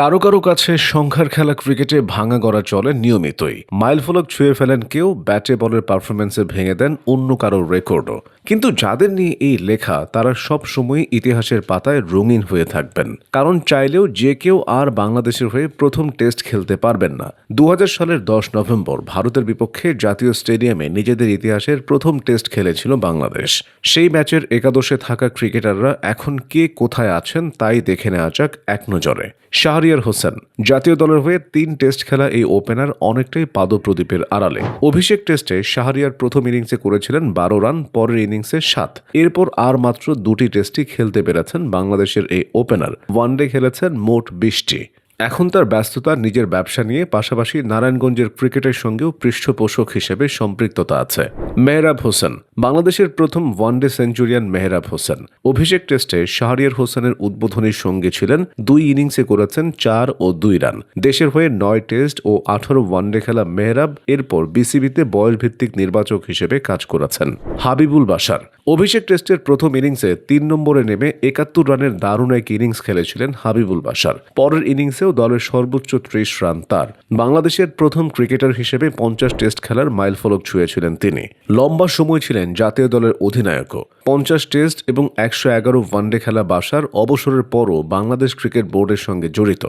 কারো কারো কাছে সংখ্যার খেলা ক্রিকেটে ভাঙা গড়া চলে নিয়মিতই। মাইলফলক ছুঁয়ে ফেলেন কেউ, ব্যাটে বলের পারফরম্যান্সে ভেঙে দেন অন্য কারোর রেকর্ডও। কিন্তু যাদের নিয়ে এই লেখা তারা সব সময় ইতিহাসের পাতায় রঙিন হয়ে থাকবেন, কারণ চাইলেও যে কেউ আর বাংলাদেশের হয়ে প্রথম টেস্ট খেলতে পারবেন না। 2000 সালের 10 নভেম্বর ভারতের বিপক্ষে জাতীয় স্টেডিয়ামে নিজেদের ইতিহাসের প্রথম টেস্ট খেলেছিল বাংলাদেশ। সেই ম্যাচের একাদশে থাকা ক্রিকেটাররা এখন কে কোথায় আছেন তাই দেখে নেওয়া যাক এক নজরে। শাহরিয়ার হোসেন জাতীয় দলের হয়ে 3 টেস্ট খেলা এই ওপেনার অনেকটাই পাদপ্রদীপের আড়ালে। অভিষেক টেস্টে শাহরিয়ার প্রথম ইনিংসে করেছিলেন 12 রান, পরের ইনিংসে 7। এরপর আর মাত্র 2টি টেস্টই খেলতে পেরেছেন বাংলাদেশের এই ওপেনার। ওয়ানডে খেলেছেন মোট 20টি। এখন তার ব্যস্ততা নিজের ব্যবসা নিয়ে, পাশাপাশি নারায়ণগঞ্জের ক্রিকেটের সঙ্গেও পৃষ্ঠপোষক হিসেবে সম্পৃক্ততা আছে। মেহরাব হোসেন বাংলাদেশের প্রথম ওয়ানডে সেঞ্চুরিয়ান। মেহরাব হোসেন অভিষেক টেস্টে শাহরিয়ার হোসেনের উদ্বোধনীর সঙ্গে ছিলেন। 2 ইনিংসে করেছেন 4 ও 2 রান। দেশের হয়ে 9 টেস্ট ও 18 ওয়ানডে খেলা মেহরাব এরপর বিসিবিতে বয়সভিত্তিক নির্বাচক হিসেবে কাজ করেছেন। হাবিবুল বাশার অভিষেক টেস্টের প্রথম ইনিংসে 3 নম্বরে নেমে 71 রানের দারুণ এক ইনিংস খেলেছিলেন হাবিবুল বাশার। পরের ইনিংসেও দলের সর্বোচ্চ 30 রান তার। বাংলাদেশের প্রথম ক্রিকেটার হিসেবে 50 টেস্ট খেলার মাইলফলক ছুঁয়েছিলেন তিনি। লম্বা সময় ছিলেন জাতীয় দলের অধিনায়কও। 50 টেস্ট এবং 111 ওয়ানডে খেলা বাশার অবসরের পরও বাংলাদেশ ক্রিকেট বোর্ডের সঙ্গে জড়িত।